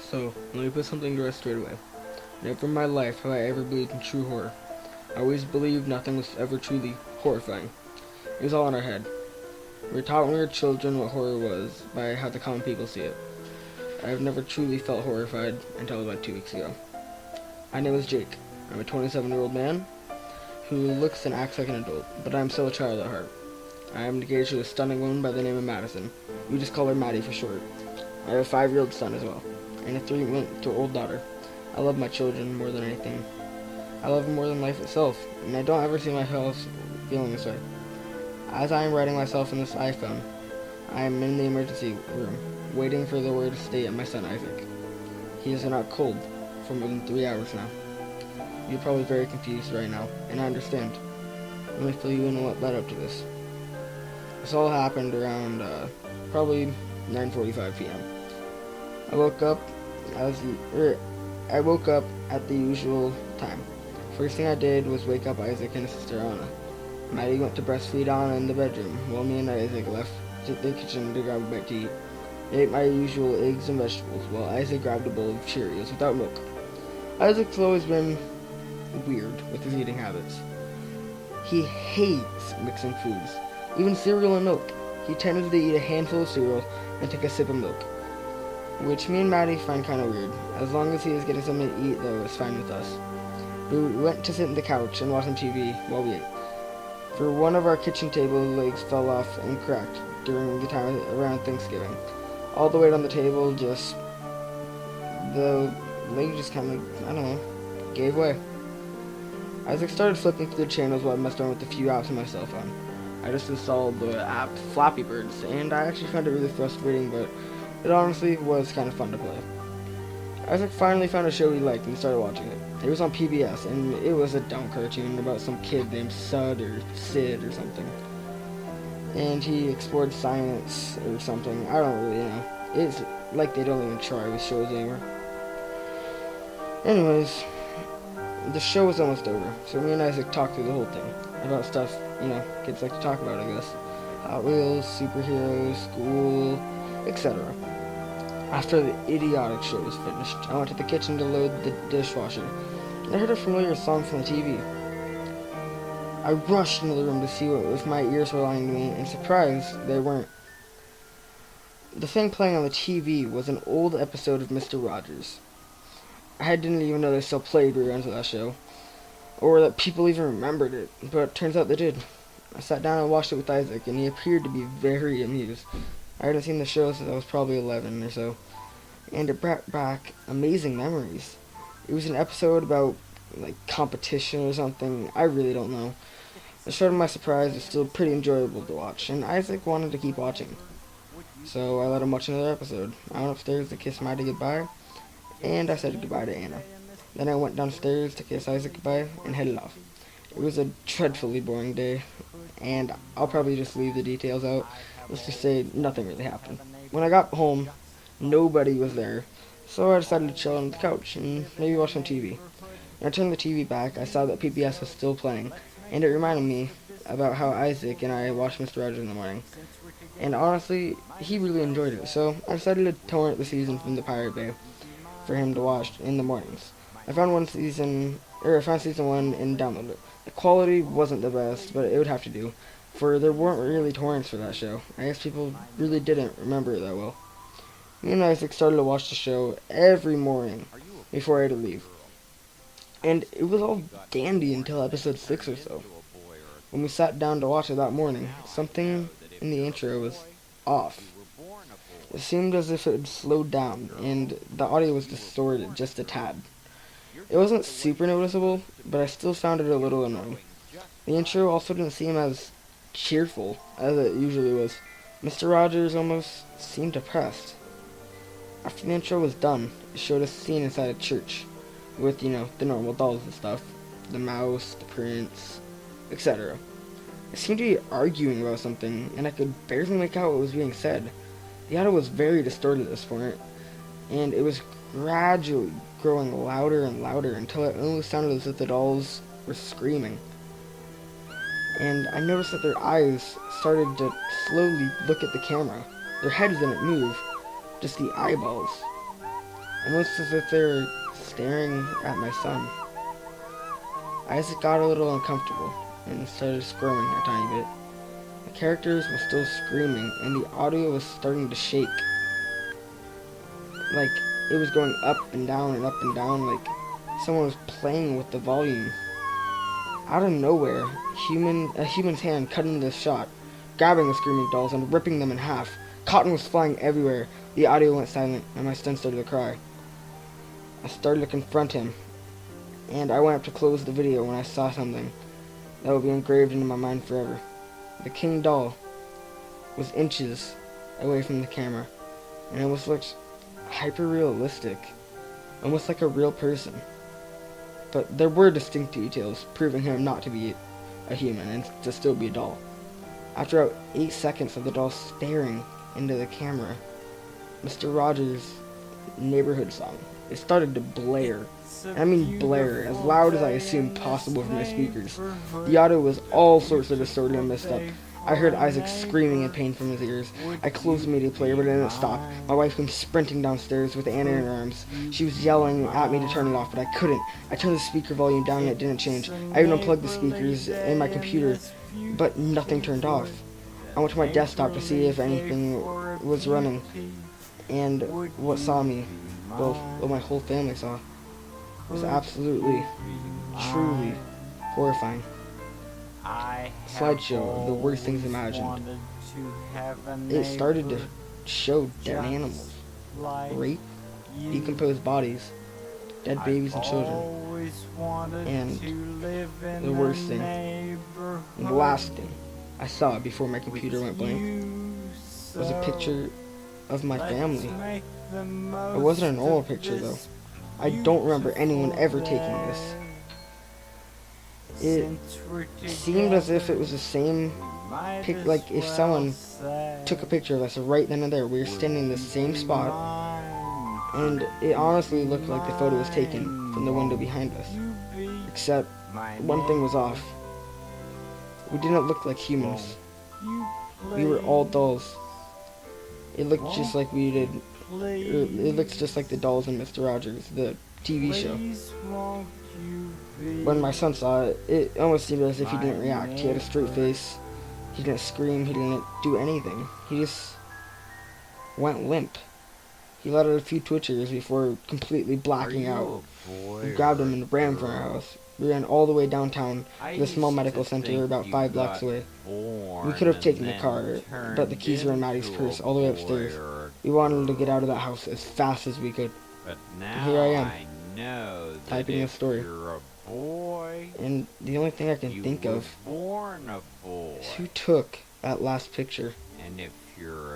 So, let me put something to rest straight away. Never in my life have I ever believed in true horror. I always believed nothing was ever truly horrifying. It was all in our head. We were taught when we were children what horror was by how the common people see it. I have never truly felt horrified until about 2 weeks ago. My name is Jake. I'm a 27-year-old man who looks and acts like an adult, but I am still a child at heart. I am engaged to a stunning woman by the name of Madison. We just call her Maddie for short. I have a 5-year-old son as well, and a 3-month-old daughter. I love my children more than anything. I love them more than life itself, and I don't ever see myself feeling this way. As I am writing myself in this iPhone, I am in the emergency room, waiting for the word to stay at my son Isaac. He has been out cold for more than 3 hours now. You're probably very confused right now, and I understand. Let me fill you in on what led up to this. This all happened around probably 9:45 p.m. I woke up at the usual time. First thing I did was wake up Isaac and his sister Anna. Maddie went to breastfeed Anna in the bedroom, while me and Isaac left the kitchen to grab a bite to eat. I ate my usual eggs and vegetables, while Isaac grabbed a bowl of Cheerios without milk. Isaac's always been weird with his eating habits. He hates mixing foods, even cereal and milk. He tended to eat a handful of cereal and take a sip of milk, which me and Maddie find kind of weird. As long as he is getting something to eat, though, it's fine with us. We went to sit on the couch and watch some TV while we ate. For one of our kitchen table legs fell off and cracked during the time around Thanksgiving. All the weight on the table the leg just kind of, gave way. Isaac started flipping through the channels while I messed around with a few apps on my cell phone. I just installed the app Flappy Birds, and I actually found it really frustrating, but it honestly was kind of fun to play. Isaac finally found a show he liked and started watching it. It was on PBS, and it was a dumb cartoon about some kid named Sud or Sid or something. And he explored science or something. I don't really know. It's like they don't even try with shows anymore. Anyways, the show was almost over, so me and Isaac talked through the whole thing. About stuff, kids like to talk about, I guess. Hot Wheels, superheroes, school, etc. After the idiotic show was finished, I went to the kitchen to load the dishwasher, and I heard a familiar song from the TV. I rushed into the room to see what if my ears were lying to me, and surprised, they weren't. The thing playing on the TV was an old episode of Mr. Rodgers. I didn't even know they still played reruns of that show, or that people even remembered it, but it turns out they did. I sat down and watched it with Isaac, and he appeared to be very amused. I hadn't seen the show since I was probably 11 or so, and it brought back amazing memories. It was an episode about, competition or something. I really don't know. The show, to my surprise, was still pretty enjoyable to watch, and Isaac wanted to keep watching. So I let him watch another episode. I went upstairs to kiss Maddie goodbye, and I said goodbye to Anna. Then I went downstairs to kiss Isaac goodbye and headed off. It was a dreadfully boring day, and I'll probably just leave the details out. Let's just say nothing really happened. When I got home, nobody was there, so I decided to chill on the couch and maybe watch some TV. When I turned the TV back, I saw that PBS was still playing, and it reminded me about how Isaac and I watched Mr. Rodgers in the morning. And honestly, he really enjoyed it, so I decided to torrent the season from the Pirate Bay for him to watch in the mornings. I found season 1 and downloaded it. The quality wasn't the best, but it would have to do, for there weren't really torrents for that show. I guess people really didn't remember it that well. Me and Isaac started to watch the show every morning before I had to leave. And it was all dandy until episode 6 or so. When we sat down to watch it that morning, something in the intro was off. It seemed as if it had slowed down, and the audio was distorted just a tad. It wasn't super noticeable, but I still found it a little annoying. The intro also didn't seem as cheerful as it usually was. Mr. Rodgers almost seemed depressed. After the intro was done, it showed a scene inside a church with, the normal dolls and stuff. The mouse, the prince, etc. It seemed to be arguing about something, and I could barely make out what was being said. The audio was very distorted at this point, and it was gradually growing louder and louder until it almost sounded as if the dolls were screaming. And I noticed that their eyes started to slowly look at the camera. Their heads didn't move, just the eyeballs. almost as if they were staring at my son. Isaac got a little uncomfortable and started squirming a tiny bit. The characters were still screaming, and the audio was starting to shake. Like, it was going up and down, like someone was playing with the volume. Out of nowhere, a human's hand cut into the shot, grabbing the screaming dolls and ripping them in half. Cotton was flying everywhere. The audio went silent, and my son started to cry. I started to confront him, and I went up to close the video when I saw something that would be engraved into my mind forever. The king doll was inches away from the camera, and it almost looked hyper-realistic, almost like a real person. But there were distinct details proving him not to be a human and to still be a doll. After about 8 seconds of the doll staring into the camera, Mr. Rodgers' neighborhood song, it started to blare. And I mean blare, as loud as I assumed possible from the speakers. The audio was all sorts of distorted and messed up. I heard Isaac screaming in pain from his ears. I closed the media player, but it didn't stop. My wife came sprinting downstairs with Anna in her arms. She was yelling at me to turn it off, but I couldn't. I turned the speaker volume down and it didn't change. I even unplugged the speakers in my computer, but nothing turned off. I went to my desktop to see if anything was running, and what saw me, well, what my whole family saw, was absolutely, truly horrifying. Slideshow of the worst things imagined. It started to show dead animals, rape, decomposed bodies, dead babies and children, and the worst thing, and the last thing I saw before my computer went blank was a picture of my family. It wasn't a normal picture though. I don't remember anyone ever taking this. It seemed as if it was the same pic, like if someone took a picture of us right then and there. We were standing in the same spot, and it honestly looked like the photo was taken from the window behind us. Except one thing was off. We didn't look like humans. We were all dolls. It looked just like we did. It looks just like the dolls in Mr. Rodgers, the TV show. When my son saw it, it almost seemed as if he didn't react. He had a straight face. He didn't scream. He didn't do anything. He just went limp. He let out a few twitchers before completely blacking out. We grabbed him and ran from our house. We ran all the way downtown to the small medical center about 5 blocks away. We could have taken the car, but the keys were in Maddie's purse all the way upstairs. We wanted to get out of that house as fast as we could. And here I am, typing this story. And the only thing I can think of is who took that last picture. And if you're